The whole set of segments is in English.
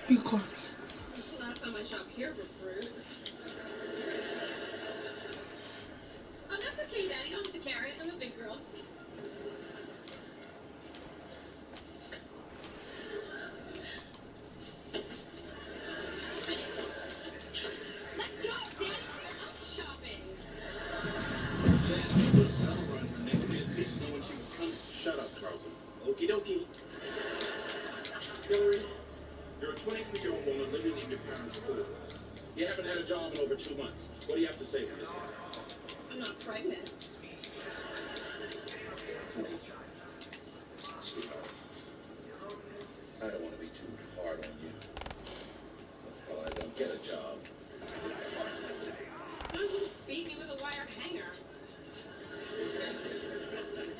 You call me. Last time I shop here for fruit. Oh, that's okay, Daddy. You don't have to carry it. I'm a big girl. Let go, Daddy. I'm shopping. Shut up, Carlton. Okie dokie. Hillary, you're a 23-year-old woman living in your parents' pool. You haven't had a job in over 2 months. What do you have to say for this? I'm not pregnant. Sweetheart, I don't want to be too hard on you. Well, I don't get a job. Don't just beat me with a wire hanger.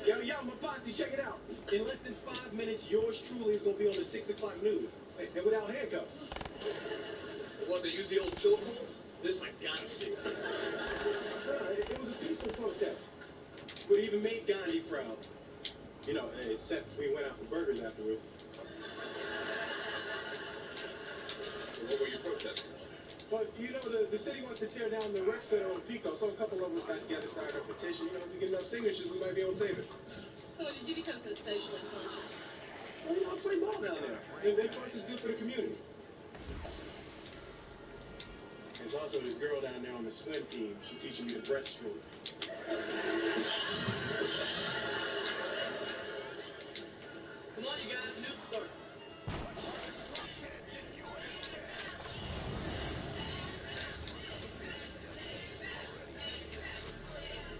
Yo, my posse, check it out. In less than 5 minutes, yours truly is going to be on the 6 o'clock news. And without handcuffs. What, they use the old chokehold? This I gotta see. It was a peaceful protest. But even made Gandhi proud. You know, except we went out for burgers afterwards. So what were you protesting? But, you know, the city wants to tear down the rec center on Pico, so a couple of us got together, started a petition. You know, if we get enough signatures, we might be able to save it. So when did you become so socially conscious? Well, you know, I play ball down there. And plus, it's good for the community. There's also this girl down there on the swim team. She's teaching me to breaststroke. Come on, you guys, news start.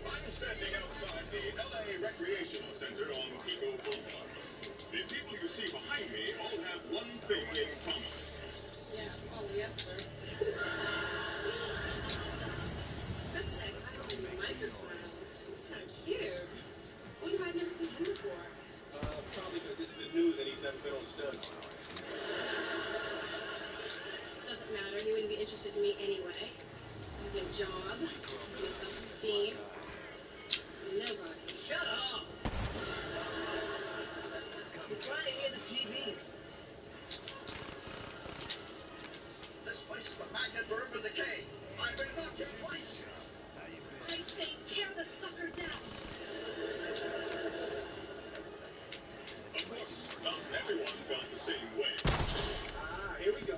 I'm standing outside the LA Recreational Center on Pico Boulevard. The people you see behind me all have one thing in common. Yeah, polyester. Let's go, microphone. It's kind of cute. Wonder why I've never seen him before. Probably because this is the news and he's never been on stage. Doesn't matter. He wouldn't be interested in me anyway. I have a job, no self-esteem. Nobody. Shut up! We're trying to hear the TV. This place is a magnet for urban decay. I've been knocked in place. I say tear the sucker down. Of course, not everyone's gone the same way. Here we go.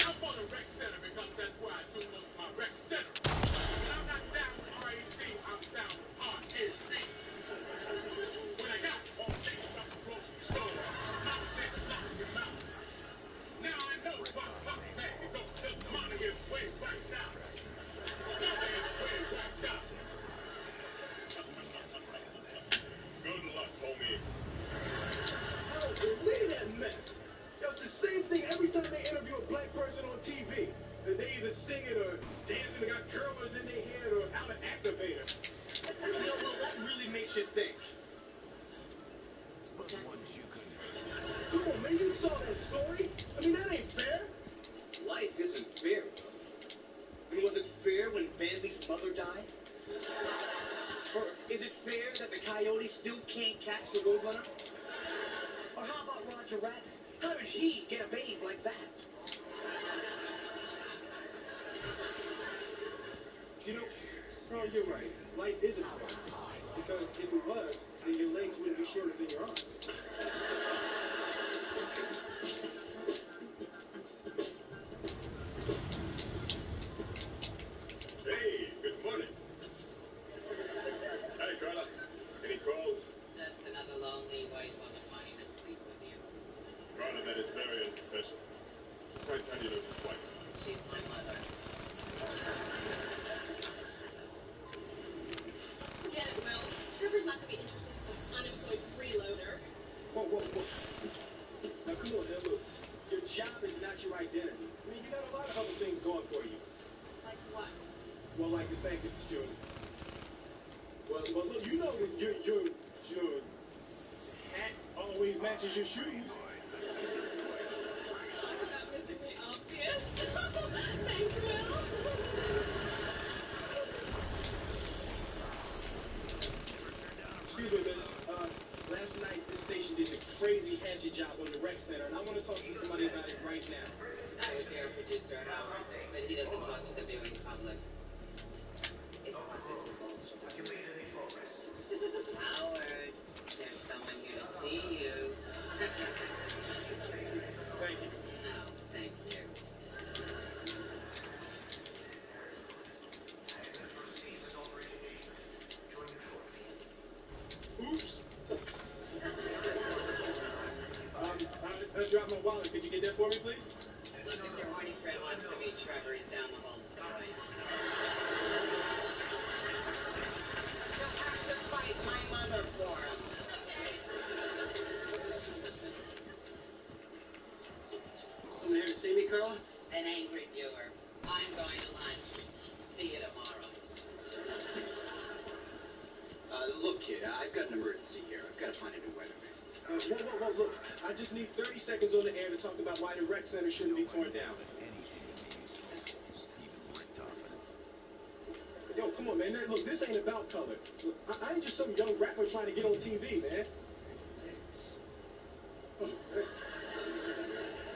I'm on a rec center because that's where I do most of my rec center. And I'm not down with RAC, I'm down with RAC. When I got all things up the grocery store, Mama said to lock your mouth. Now I know about fucking bag to go till the money gets way whacked out. Now they get way whacked out. Good luck, homie. Oh, look at that mess. Yo, it's the same thing every time they interview a black person on TV. They either sing it or dancing, they got curlers in their hair or out of activator. You know, well, that really makes you think. Come on, man, you saw that story? I mean, that ain't fair. Life isn't fair. I mean, was it fair when Bambi's mother died? Or is it fair that the coyote still can't catch the roadrunner? Or how about Roger Rabbit? How did he get a babe like that? You know, Carl, you're right. Life isn't fair. Because if it was, then your legs wouldn't be shorter than your arms. Hey, good morning. Hey, Carla. Any calls? Just another lonely white woman wanting to sleep with you. Carla, that is very unprofessional. Besides, how do you know his wife? She's my mother. Forget it, Will. Trevor's not going to be interested in some unemployed freeloader. Whoa. Now, come on, now, look. Your job is not your identity. I mean, you got a lot of other things going for you. Like what? Well, like the fact that you're... Well, look, you know that your hat always matches your shoes. Thanks, Will. Excuse me, miss. Last night this station did a crazy hatchet job on the rec center, and I want to talk to somebody about it right now. I would hear producer Howard, but he doesn't talk to the viewing public. This is also Howard, there's someone here to see you. Thank you. No, thank you. Oops. I dropped my wallet. Could you get that for me, please? Look, if your horny friend wants to meet Trevor, he's down the hall to the right. You'll have to fight my mother for him. Someone here to see me, Carla? An angry viewer. I'm going to lunch. See you tomorrow. Look, kid, I've got an emergency here. I've got to find a new weatherman. Whoa, look. I just need 30 seconds on the air to talk about why the rec center shouldn't be torn down. Yo, come on, man. Look, this ain't about color. Look, I ain't just some young rapper trying to get on TV, man. Oh, hey.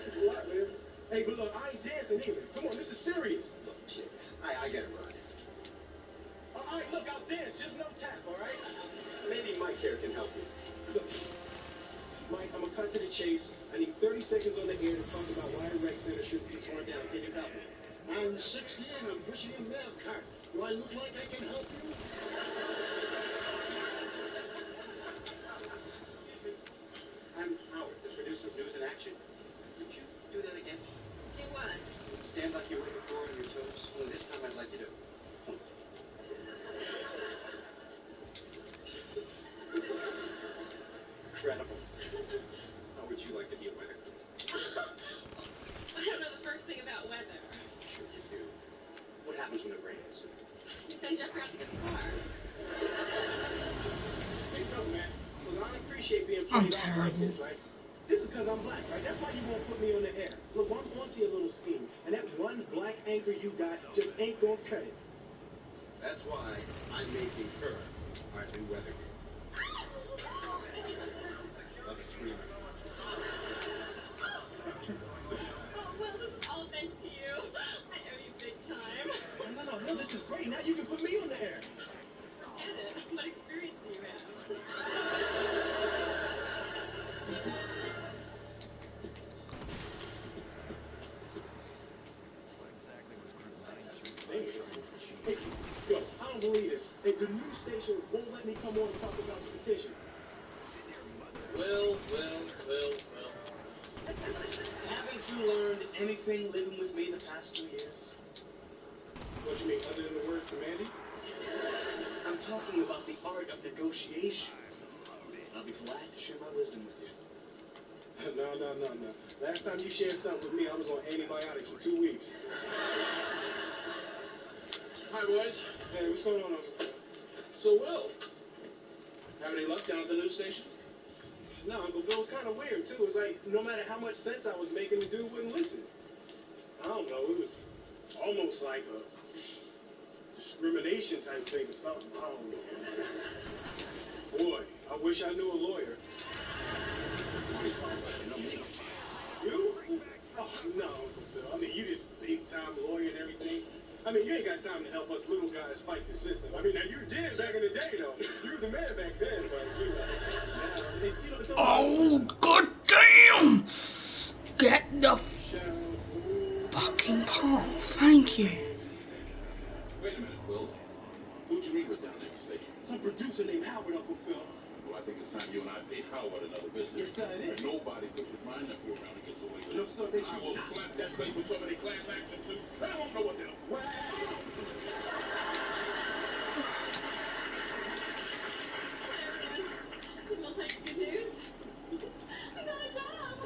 That's a lot, man. Hey, but look, I ain't dancing either. Come on, this is serious. Look, kid, I got to run. All right, look, I'll dance. Just no tap, all right? Maybe Mike here can help you. Look, Mike, I'm gonna cut to the chase. I need 30 seconds on the air to talk about why the rec center should be torn down. Can you help me? I'm 60 and I'm pushing a mail cart. Do I look like I can help you? I'm Howard, the producer of News in Action. Could you do that again? See what? Stand like you were before on your toes. Only this time I'd like you to... Incredible. How would you like to be a weather girl? I don't know the first thing about weather. Sure you do. What happens when it rains? You send Jeffrey out to get the car. Hey, no, man. Look, I don't appreciate being I'm played off like terrible. this, right? This is because I'm black, right? That's why you won't put me on the air. Look, I'm onto your little scheme, and that one black anchor you got just ain't gonna cut it. That's why I'm making her our new weather girl. Love a screamer. Oh, well, this is all thanks to you. I owe you big time. No, this is great. Now you can put me on the air. Get it? What experience do you have? Hey, yo, I don't believe this. Hey, the news station won't let me come on and talk about the petition. Well. Haven't you learned anything living with me the past 2 years? What you mean, other than the word commanding? I'm talking about the art of negotiation. I'll be glad to share my wisdom with you. No. Last time you shared something with me, I was on antibiotics for 2 weeks. Hi, boys. Hey, what's going on over there? So, Will, have any luck down at the news station? No, Uncle Bill, was kind of weird, too. It was like, no matter how much sense I was making, the dude wouldn't listen. I don't know, it was almost like a discrimination type thing or something. I don't know. Boy, I wish I knew a lawyer. You? Oh, no, Uncle Bill. I mean, you this big-time lawyer and everything. I mean, you ain't got time to help us little guys fight the system. I mean, now, you did back in the day, though. You was a man back then, but, you know, now, you know, it's Oh, god damn! Get the fucking car. Thank you. Wait a minute, Will. Who'd you meet with down there at the station? some producer named Howard, Uncle Phil. Well, I think it's time you and I paid Howard another visit. Yes, sir, it is. Nobody puts his mind up here around and gets away with No, it. sir, they I will slap that place with so many class action suits, I won't know what to do. Wow. Good news. I got a job.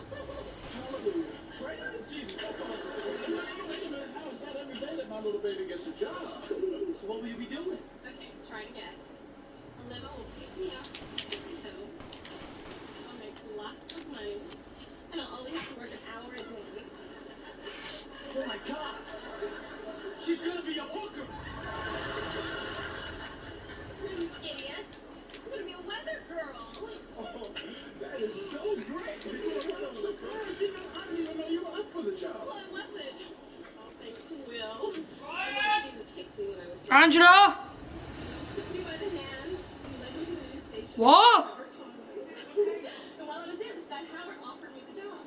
Hallelujah. Praise Jesus. That's all. Wait a minute, now it's not every day that my little baby gets a job. So what will you be doing? Okay, try to guess. Limo will pick me up at the home. I'll make lots of money. And I'll only have to work an hour a day. Oh my God. Angela? Took me by the hand, and led me to the news station. What? And while I was there, this guy Howard offered me the job.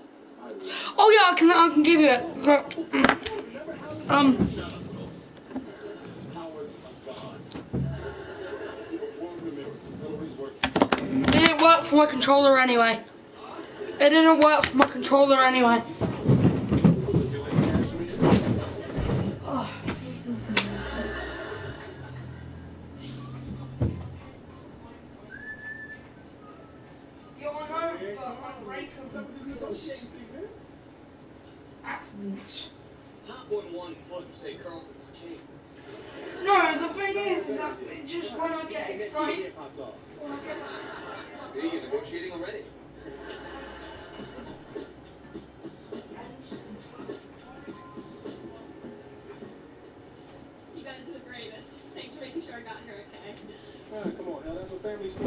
Oh yeah, I can give you it. Howard's a god. Perform the miracle. Hillary's working. It didn't work for my controller anyway. It didn't work for my controller anyway. Oh. You all know my break of accidents. Hot wouldn't want to say Carlton's king. No, the thing is that it just when I get excited. See, you're negotiating already. You guys are the greatest. Thanks for making sure I got here okay. Come on, hell, that's what family's for.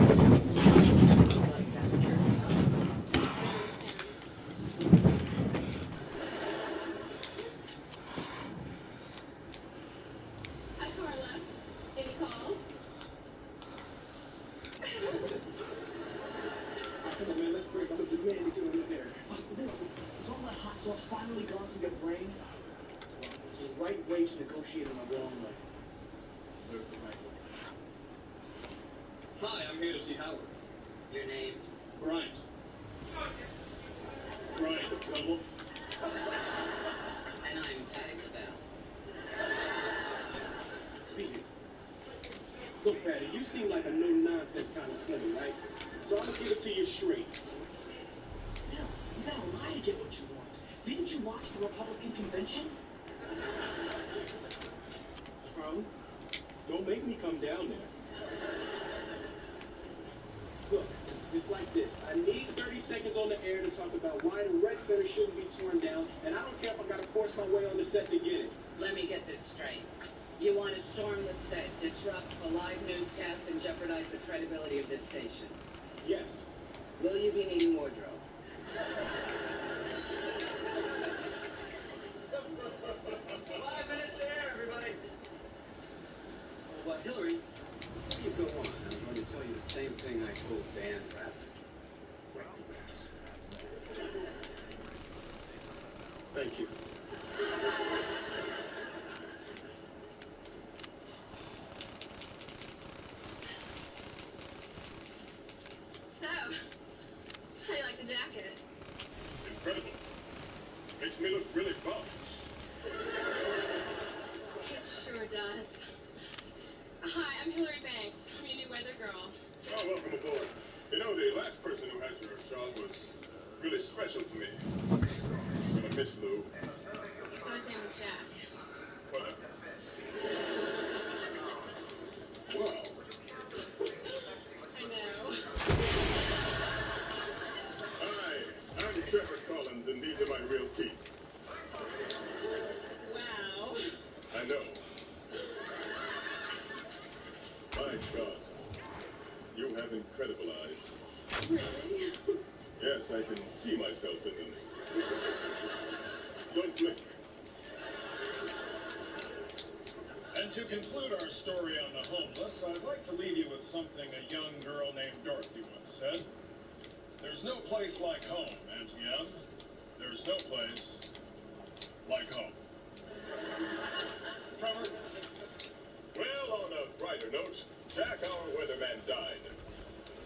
Hi, Carla. Any calls? Come on, man, let's break up the man to get over there. Has all that hot sauce finally gone to your brain? It's the right way to negotiate in the wrong way. There's the right way. Hi, I'm here to see Howard. Your name? Bryant. Bryant, double. And I'm Patty LaBelle. Look, Patty, you seem like a no-nonsense kind of slimmy, right? So I'm gonna give it to you straight. Bill, you gotta lie to get what you want. Didn't you watch the Republican convention? Carla, don't make me come down there. Look, it's like this. I need 30 seconds on the air to talk about why the rec center shouldn't be torn down, and I don't care if I gotta force my way on the set to get it. Let me get this straight. You want to storm the set, disrupt a live newscast, and jeopardize the credibility of this station. Yes. Will you be needing wardrobe? 5 minutes there, everybody. Well, Hillary, before you go on, I'm going to tell you the same thing I told Dan Bradley. Thank you. So, how do you like the jacket? Incredible. Makes me look really buff. It sure does. Hi, I'm Hillary Banks. I'm your new weather girl. Oh, welcome aboard. You know, the last person who had your job was really special to me. I'm gonna miss Lou. I thought his name was Jack. Whatever. Wow. I know. Hi, I'm Trevor Collins, and these are my real teeth. Wow. I know. My God. You have incredible eyes. Really? Yes, I can see myself in them. Don't blink. And to conclude our story on the homeless, I'd like to leave you with something a young girl named Dorothy once said. There's no place like home, Etienne. There's no place like home. Trevor? Well, on a brighter note, Jack, our weatherman, died.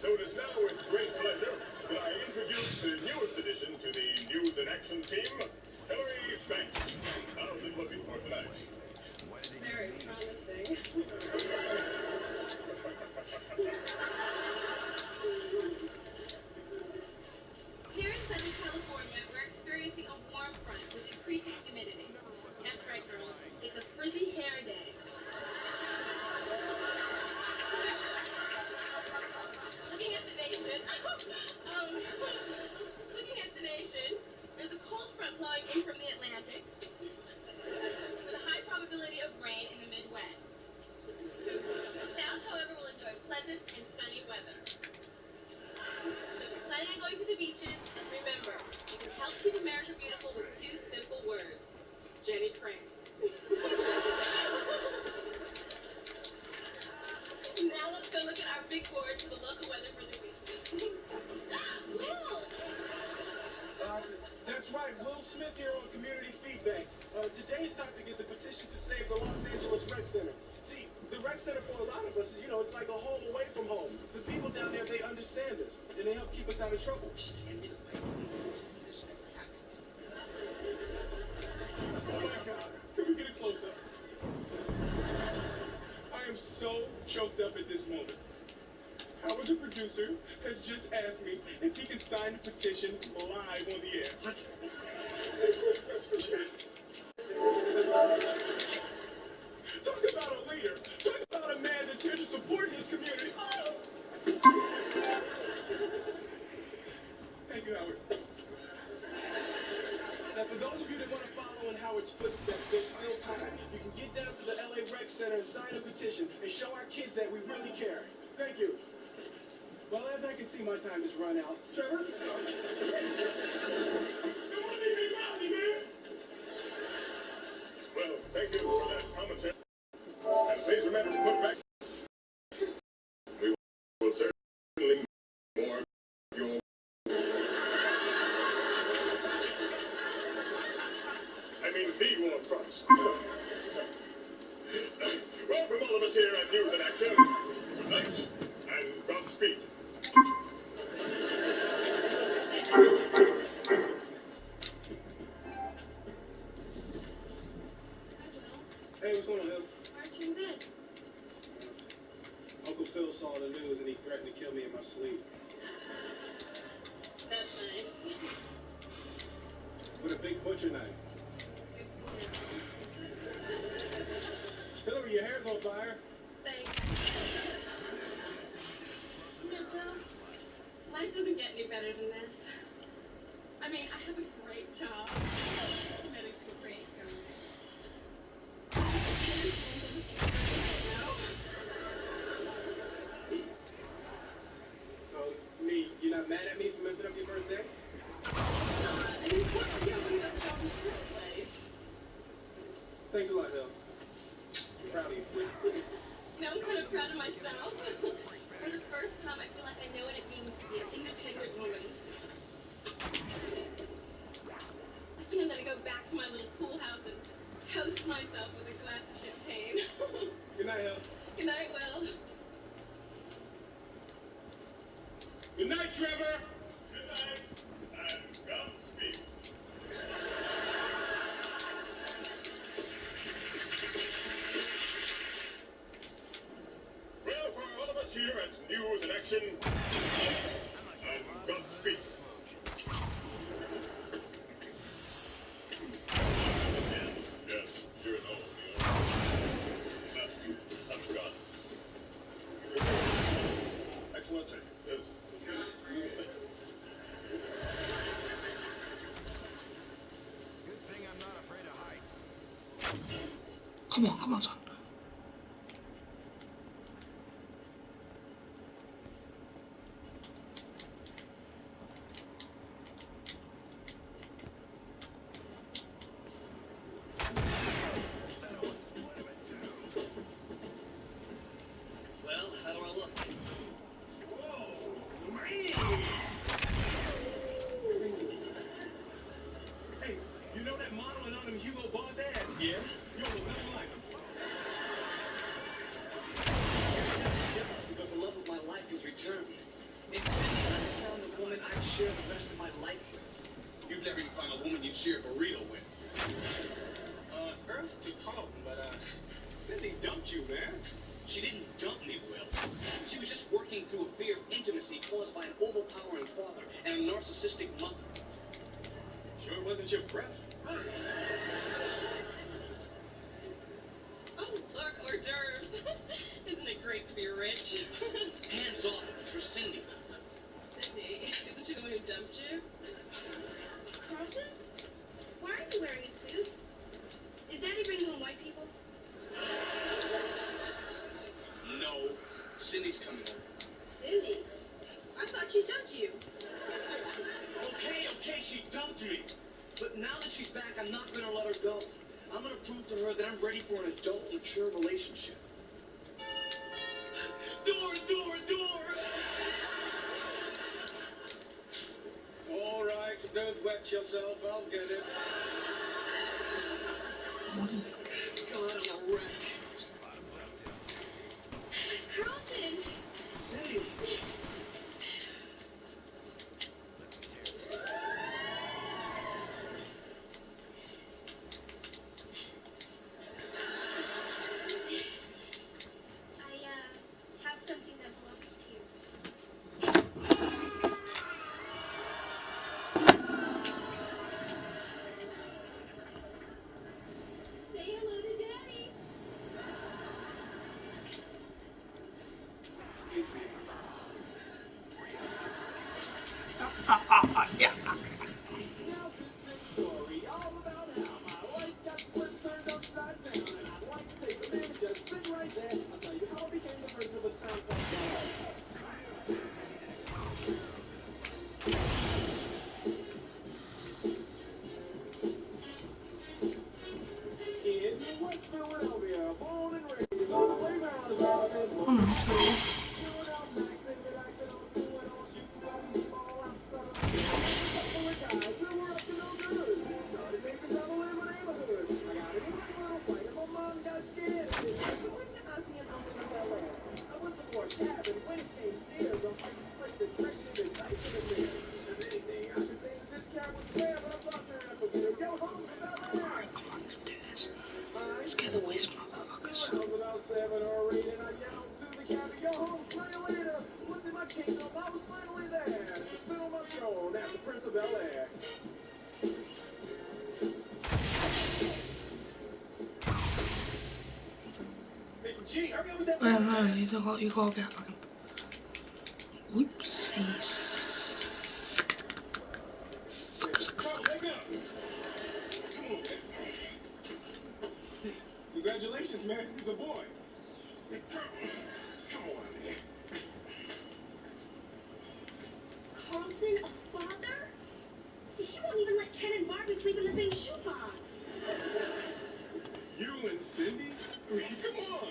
So it is now with great pleasure that I introduce the newest addition to the News and Action team, Hillary Banks. How's it looking for tonight? Very promising. Here in Southern California, we're experiencing a warm front with increasing humidity. That's right, girls. It's a frizzy hair day. Looking at the nation, there's a cold front blowing in from the Atlantic with a high probability of rain in the Midwest. The South, however, will enjoy pleasant and sunny weather. So if you're planning on going to the beaches, remember, you can help keep America beautiful with 2 simple words. Jenny Craig. That's right, Will Smith here on Community Feedback. Today's topic is the petition to save the Los Angeles Rec Center. See, the Rec Center for a lot of us, it's like a home away from home. The people down there, they understand us, and they help keep us out of trouble. Just hand me the microphone. This never happened. Oh my God, can we get a close-up? I am so choked up at this moment. Howard, the producer, has just asked me if he can sign the petition live on the air. What? Talk about a leader. Talk about a man that's here to support his community. Oh. Thank you, Howard. Now, for those of you that want to follow in Howard's footsteps, there's still time. You can get down to the LA Rec Center and sign a petition and show our kids that we really care. Thank you. Well, as I can see, my time has run out. Trevor? Well, thank you for that commentary. And please remember to put back. We will certainly more of your. I mean, the war fronts. Well, from all of us here at News in Action, good night and Godspeed. Hey, what's going on, Bill? Why aren't you in bed? Uncle Phil saw the news and he threatened to kill me in my sleep. That's nice. With a big butcher knife. Hillary, your hair's on fire. Thanks. Bill, life doesn't get any better than this. I mean, I have a great job. I met a great career. So, you're not mad at me for messing up your birthday? I mean, what would you have done in the first place? Thanks a lot, Hill. I'm proud of you. Now I'm kind of proud of myself. For the first time, I feel like I know what it means to be an independent woman. And then I go back to my little pool house and toast myself with a glass of champagne. Good night, Hill. Good night, Will. Good night, Trevor. Good night and Godspeed. Well, for all of us here at News in Action, and Godspeed. Yes, you're at home, I forgot. Excellent. Yes. Good thing I'm not afraid of heights. Come on, son. Well, how do I look? Whoa, man! Hey, you know that model and all them Hugo Boss ads? Yeah. You don't look nothing like them. Because the love of my life has returned. In Cindy, I found a woman I'd share the rest of my life with. You've never even found a woman you'd share a burrito with. Earth to Carlton, but, Cindy dumped you, man. She didn't dump me, Will. She was just working through a fear of intimacy caused by an overpowering father and a narcissistic mother. Sure it wasn't your breath. Oh, look, hors d'oeuvres. Isn't it great to be rich? Hands off for Cindy. Sydney, isn't she the one who dumped you? Carlton? Why are you wearing a suit? Is Daddy bringing home white people? No, Cindy's coming home. Cindy? I thought she dumped you. Okay, she dumped me. But now that she's back, I'm not gonna let her go. I'm gonna prove to her that I'm ready for an adult, mature relationship. Door! All right, Don't wet yourself, I'll get it. God, I'm a wreck. Carlton! Cindy. I have something that belongs to you. Say hello to Daddy. Excuse me. Yeah. Now this is a story all about how my life got flipped, turned upside down, and I'd like to take a minute, just sit right there. I'll tell you how I became the person of a town called Dallas. In West Philadelphia, born and raised on the playground of Alabama. Oh no. Chilling out, maxing, relaxing, on doing all shooting from the ball outside. Couple of guys that were up to no good. Started making trouble in my neighborhood. I got into a little fight and my mom got scared. So when the auntie and uncle in LA, I went before a cab and when it came near, the place that pregnant and nice in the mirror. If anything, I could say that this cab was fair, but I'm not there for you. Go home to LA. Let's get away, motherfuckers. I was about 7 or 8 and I yelled to the cabby, go home, see you later. Looked at my kingdom, I was finally there. Still on my throne as the Prince of Bel-Air. Hey, G, hurry up with that. No, you gotta get fucking. Whoopsies. Carl, wake up. Come on, man. Congratulations, man. He's a boy. Hey, Carl, come on, man. Carlton, a father? He won't even let Ken and Barbie sleep in the same shoebox. You and Cindy? I mean, come on.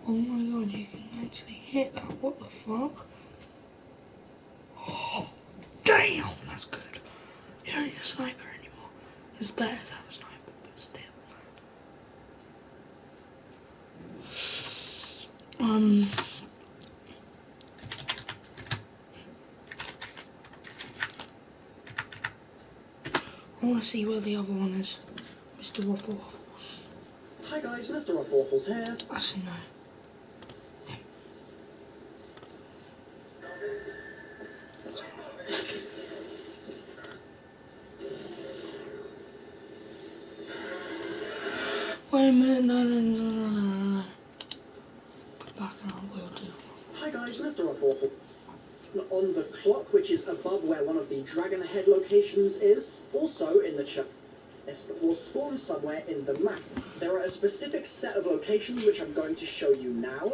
Oh my god, you can actually hit that, what the fuck? Oh, damn, that's good. You don't need a sniper anymore. It's better to have a sniper, but still. I want to see where the other one is. Mr. Waffle Waffles. Hi guys, Mr. Waffles here. Actually, no. Wait a minute, no. Put back around, will do. Hi guys, Mr. Waffles. On the clock, which is above where one of the Dragon Head locations is, also in the church, will spawn somewhere in the map. There are a specific set of locations which I'm going to show you now.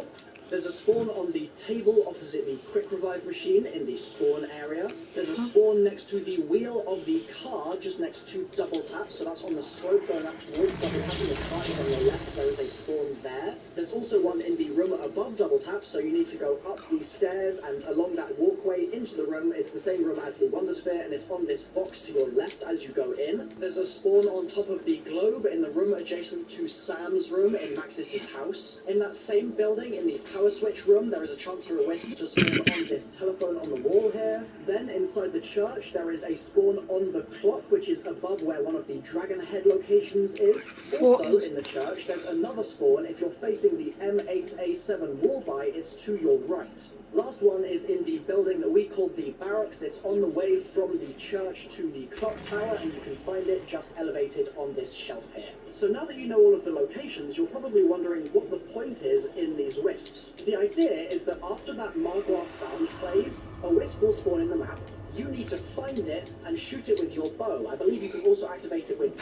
There's a spawn on the table opposite the quick revive machine in the spawn area. There's a spawn next to the wheel of the car just next to double tap, so that's on the slope going up towards double tap. The car is on your left, there is a spawn there. There's also one in the room above double tap, so you need to go up the stairs and along that walkway into the room. It's the same room as the Wonder Sphere, and it's on this box to your left as you go in. There's a spawn on top of the globe in the room adjacent to Sam's room in Maxis' house. In that same building, in the power switch room, there is a chance for a wisp to spawn on this telephone on the wall here. Then inside the church, there is a spawn on the clock, which is above where one of the Dragon Head locations is. Also in the church, there's another spawn. If you're facing the M8A7 wall by, it's to your right. Last one is in the building that we call the barracks. It's on the way from the church to the clock tower, and you can find it just elevated on this shelf here. So now that you know all of the locations, you're probably wondering what the point is in these wisps. The idea is that after that Margwa sound plays, a wisp will spawn in the map. You need to find it and shoot it with your bow. I believe you can also activate it with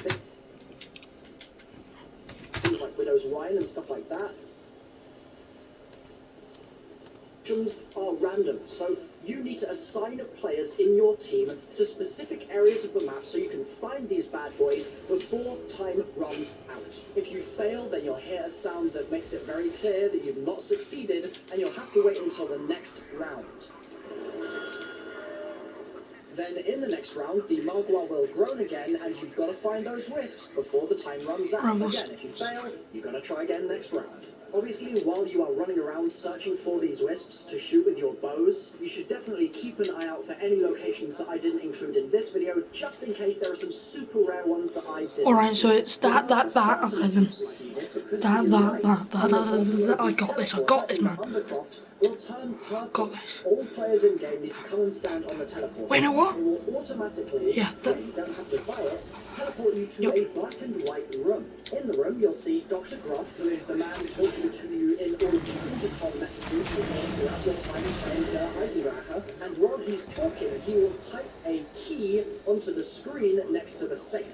things like Widow's Wine and stuff like that. Are random, so you need to assign players in your team to specific areas of the map so you can find these bad boys before time runs out. If you fail, then you'll hear a sound that makes it very clear that you've not succeeded, and you'll have to wait until the next round. Then in the next round, the Margwa will groan again, and you've got to find those wisps before the time runs out. Again, if you fail, you've got to try again next round. Obviously, while you are running around searching for these wisps to shoot with your bows, you should definitely keep an eye out for any locations that I didn't include in this video, just in case there are some super rare ones that I didn't. Alright, so it's that, okay then. That, I got this, man. Will turn purple. Got this. All players in game need to come and stand on the teleport. Wait, you know what? It will automatically, yeah, that... you don't have to buy it, teleport you to a black and white room. In the room, you'll see Dr. Groff, who is the man talking to you in all of the intercom messages throughout your time playing Eisendrache. And while he's talking, he will type a key onto the screen next to the safe.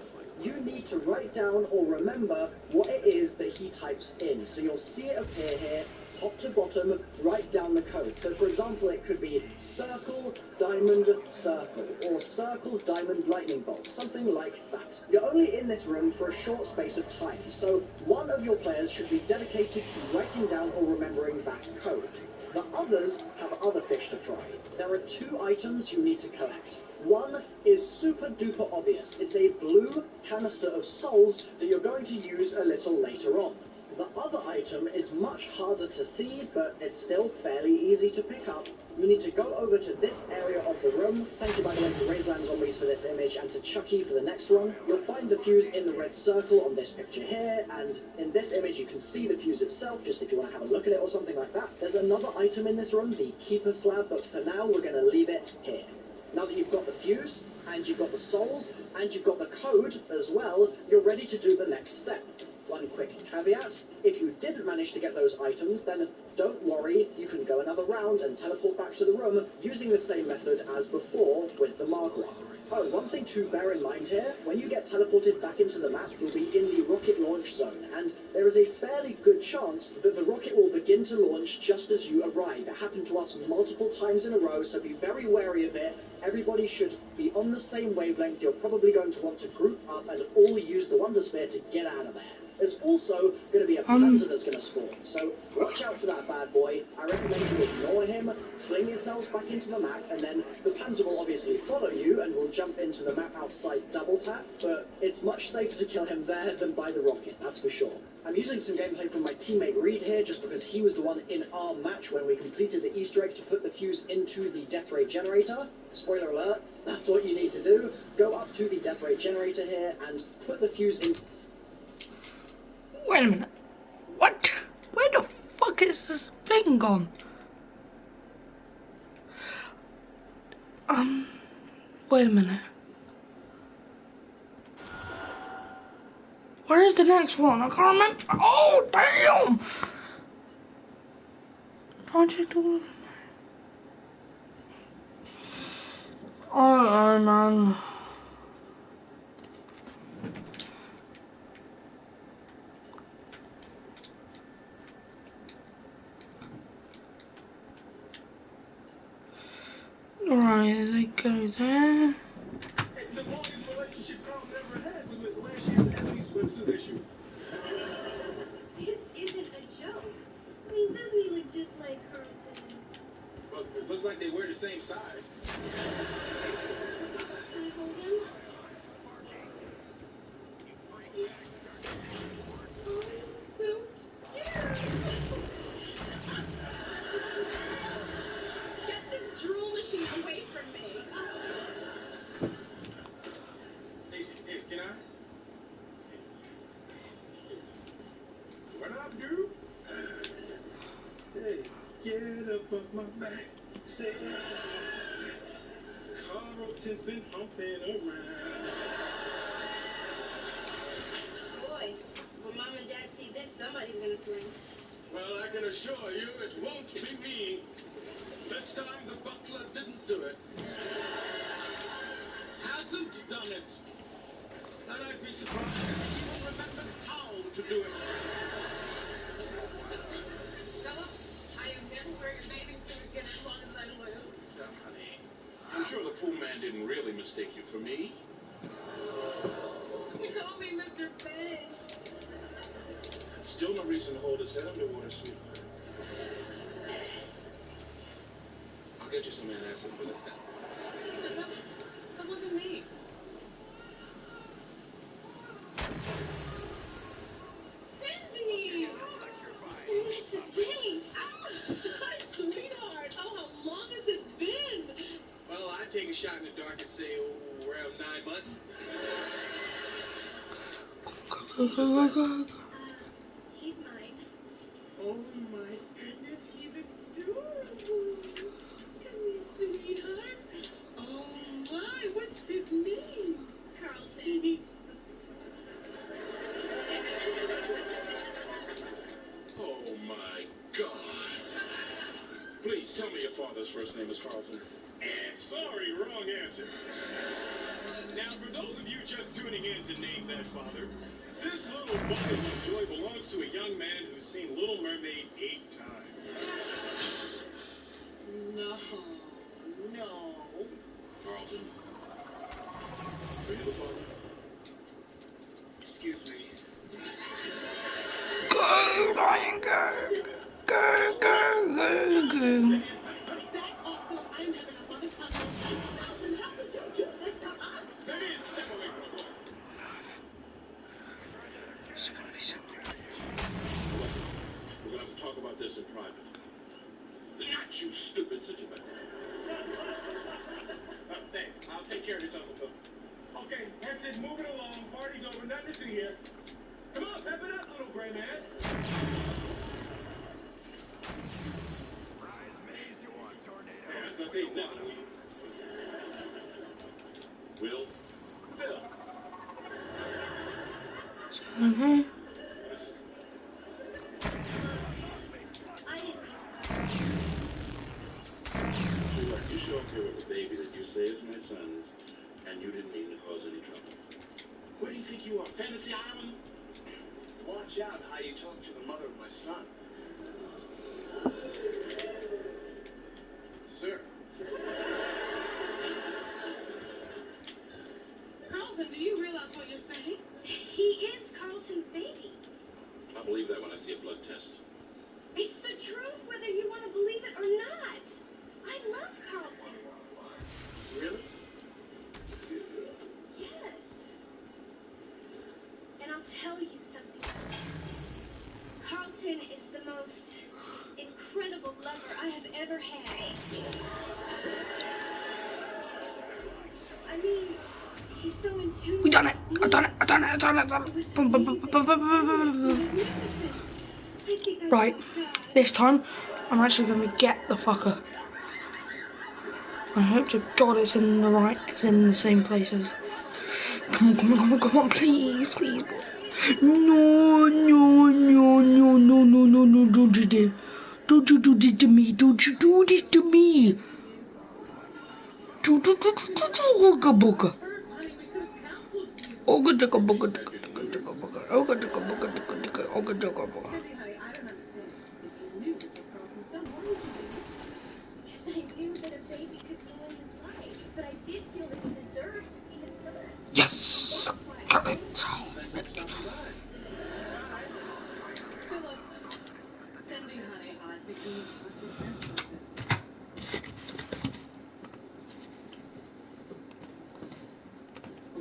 You need to write down or remember what it is that he types in. So you'll see it appear here, top to bottom, write down the code. So for example, it could be circle, diamond, circle, or circle, diamond, lightning bolt, something like that. You're only in this room for a short space of time, so one of your players should be dedicated to writing down or remembering that code. The others have other fish to fry. There are 2 items you need to collect. One is super duper obvious. It's a blue canister of souls that you're going to use a little later on. The other item is much harder to see, but it's still fairly easy to pick up. You need to go over to this area of the room. Thank you, by the way, to Razeland Zombies for this image and to Chucky for the next one. You'll find the fuse in the red circle on this picture here, and in this image you can see the fuse itself, just if you want to have a look at it or something like that. There's another item in this room, the Keeper Slab, but for now we're going to leave it here. Now that you've got the fuse, and you've got the souls, and you've got the code as well, you're ready to do the next step. One quick caveat, if you didn't manage to get those items, then don't worry, you can go another round and teleport back to the room using the same method as before with the Mark I. Oh, one thing to bear in mind here, when you get teleported back into the map, you'll be in the rocket launch zone, and there is a fairly good chance that the rocket will begin to launch just as you arrive. It happened to us multiple times in a row, so be very wary of it. Everybody should be on the same wavelength. You're probably going to want to group up and all use the Wonder Sphere to get out of there. There's also going to be a Panzer that's going to spawn, so watch out for that bad boy. I recommend you ignore him, fling yourselves back into the map, and then the Panzer will obviously follow you and will jump into the map outside double tap, but it's much safer to kill him there than by the rocket, that's for sure. I'm using some gameplay from my teammate Reed here, just because he was the one in our match when we completed the Easter egg to put the fuse into the death ray generator. Spoiler alert, that's what you need to do. Go up to the death ray generator here and put the fuse in. Wait a minute. What? Where the fuck is this thing gone? Wait a minute. Where is the next one? I can't remember. Oh, damn! Project Illuminati. Oh, man. Alright, they go there. The longest relationship Carl ever had was with last year's Emily swimsuit issue. This isn't a joke. I mean, doesn't he look just like her? Well, it looks like they wear the same size. Can I hold him? Oh, so cute. Get this drool machine away from me. Hey, can I? What up, dude? Hey, get up off my back. Say, Carlton's been humping around. Boy, when Mom and Dad see this, somebody's gonna swing. Well, I can assure you it won't be me. This time the butler didn't do it. Hasn't done it. And I'd be surprised if he even remembered how to do it. Philip, I am never wearing a bathing suit again as long as I live. Now, honey, I'm sure the pool man didn't really mistake you for me. You call me Mr. Bang. Still no reason to hold his head underwater, sweetheart. I'll get you some antacid for that. That wasn't me. Cindy! Mrs. Bates! Hi, sweetheart! Oh, how long has it been? Well, I'd take a shot in the dark and say, oh, around 9 months. He's mine. Oh, my goodness, he's Adorable. Come here, sweetheart. Oh, my, what's his name? Carlton. Oh, my God. Please, tell me your father's first name is Carlton. Sorry, wrong answer. Now, for those of you just tuning in to Name That Father, this little bundle of joy belongs to a young man who's seen Little Mermaid 8 times. No. Carlton, are you the father? Excuse me. Go, Ryan, go. Go, go, go, go. Back off, Phil. I'm having a lot of fun. Carlton, how could you this in private. Not you, stupid. Sit your butt. Thanks. I'll take care of this, Uncle Phil. Okay, that's it. Moving along. Party's over. Nothing to see here. Come on, pep it up, little gray man. Bridesmaids, you want tornado? Yeah, that's not big, nothing. Will? Phil. Mm-hmm. You show up here with a baby that you say is my son's, and you didn't mean to cause any trouble. Where do you think you are, Fantasy Island? Watch out how you talk to the mother of my son. Sir. Carlton, do you realize what you're saying? He is Carlton's baby. I'll believe that when I see a blood test. It's the truth, whether you want to believe it or not. I love Carlton. Really? Yes. And I'll tell you something. Carlton is the most incredible lover I have ever had. I mean, he's so in tune. We done it. I done it. Boom, boom, boom, boom, boom, boom, boom. Right, this time I'm actually going to get the fucker. I hope to God it's in the same places. Come on, please. No, don't you do this to me, don't you do this to me. Yes! Got it!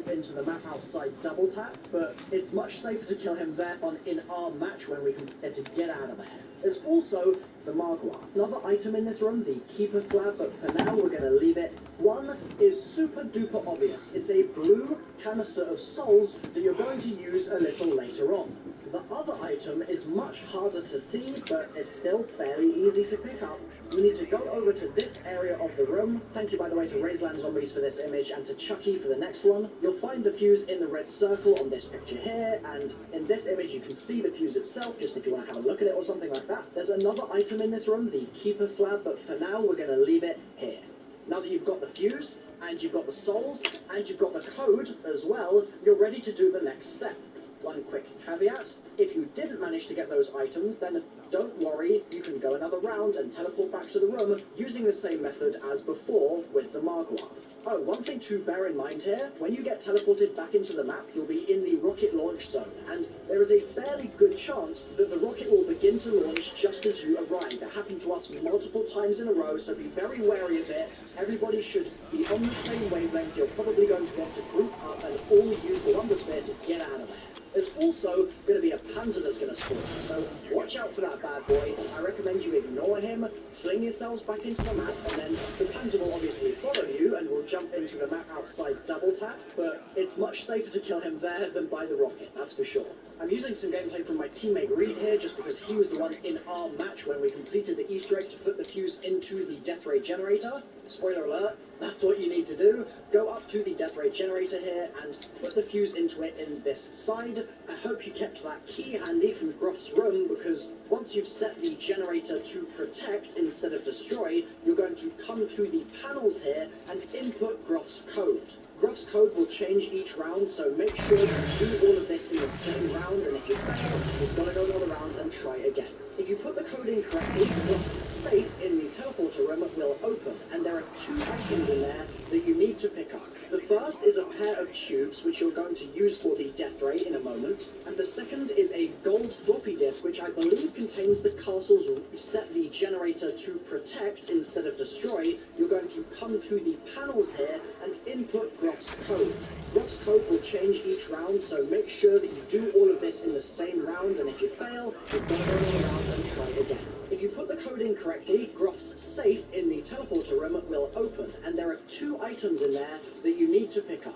Into the map outside double tap, but it's much safer to kill him there in our match when we can get out of there. There's also the Magua, another item in this room, the Keeper Slab, but for now we're going to leave it. One is super duper obvious. It's a blue canister of souls that you're going to use a little later on. The other item is much harder to see, but it's still fairly easy to pick up. You need to go over to this area of the room. Thank you, by the way, to Razeland Zombies for this image and to Chucky for the next one. You'll find the fuse in the red circle on this picture here, and in this image you can see the fuse itself, just if you want to have a look at it or something like that. There's another item in this room, the Keeper Slab, but for now we're going to leave it here. Now that you've got the fuse, and you've got the souls, and you've got the code as well, you're ready to do the next step. One quick caveat, if you didn't manage to get those items, then don't worry, you can go another round and teleport back to the room using the same method as before with the Magua. Oh, one thing to bear in mind here, when you get teleported back into the map, you'll be in the rocket launch zone, and there is a fairly good chance that the rocket will begin to launch just as you arrive. That happened to us multiple times in a row, so be very wary of it. Everybody should be on the same wavelength. You're probably going to want to group up and all use the Wonder Sphere to get out of there. There's also going to be a Panzer that's going to spawn, so watch out for that bad boy. I recommend you ignore him, fling yourselves back into the map, and then the Panzer will obviously follow you and will jump into the map outside double tap, but it's much safer to kill him there than by the rocket, that's for sure. I'm using some gameplay from my teammate Reed here, just because he was the one in our match when we completed the Easter egg to put the fuse into the death ray generator. Spoiler alert, that's what you need to do. Go up to the death ray generator here and put the fuse into it in this side. I hope you kept that key handy from Groff's room, because once you've set the generator to protect instead of destroy, you're going to come to the panels here and input Groff's code. Groff's code will change each round, so make sure you do all of this in the same round, and if you fail, you've got to go another round and try again. If you put the code in correctly, Groff's safe in the teleporter room will open, and there are 2 items in there that you need to pick up. The first is a pair of tubes which you're going to use for the death ray in a moment, and the second is a gold floppy disk which I believe contains the castle's set the generator to protect instead of destroy. You're going to come to the panels here and input Groff's code. Groff's code will change each round, so make sure that you do all of this in the same round, and if you fail, you've got to go another round and try again. If you put the code in correctly, Groff's safe in the teleporter room will open, and there are 2 items in there that you need to pick up.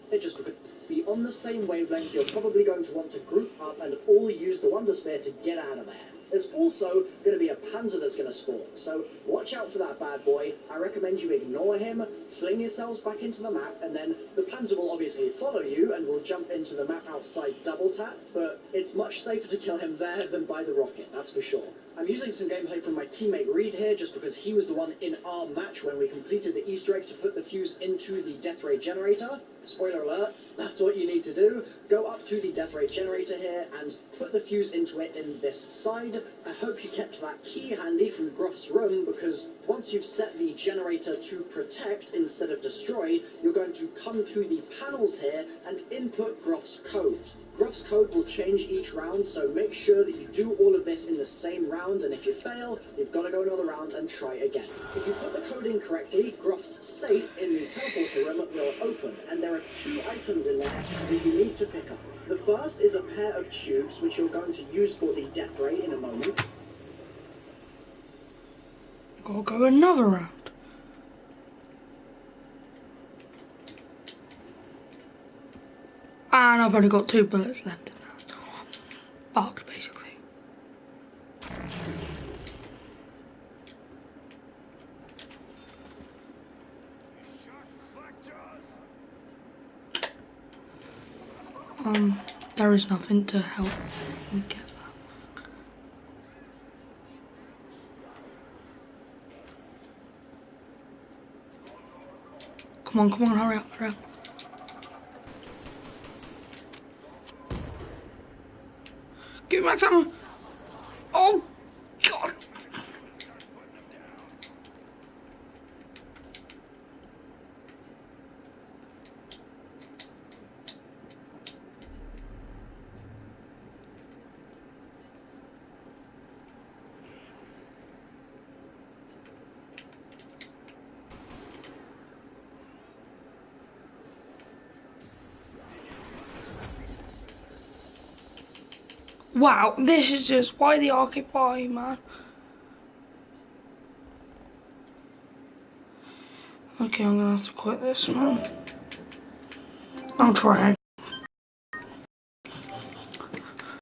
They're just because be on the same wavelength, you're probably going to want to group up and all use the Wonder Spear to get out of there. There's also going to be a Panzer that's going to spawn, so watch out for that bad boy. I recommend you ignore him, fling yourselves back into the map, and then the Panzer will obviously follow you and will jump into the map outside double tap, but it's much safer to kill him there than by the rocket, that's for sure. I'm using some gameplay from my teammate Reed here, just because he was the one in our match when we completed the Easter egg to put the fuse into the death ray generator. Spoiler alert, that's what you need to do. Go up to the death ray generator here and put the fuse into it in this side. I hope you kept that key handy from Groff's room, because once you've set the generator to protect instead of destroy, you're going to come to the panels here and input Groff's code. Groff's code will change each round, so make sure that you do all of this in the same round, and if you fail, you've got to go another round and try again. If you put the code in correctly, Groff's safe in the teleporter room will open, and there are 2 items in there that you need to pick up. The first is a pair of tubes which you're going to use for the death ray in a moment. Gotta go another round. And I've only got 2 bullets left in that. Fucked, basically. There is nothing to help me get that. Come on, hurry up, hurry up. Give me my ammo. Oh, God. Wow, this is just why the arcade party, man. Okay, I'm gonna have to quit this, man. I'll try again.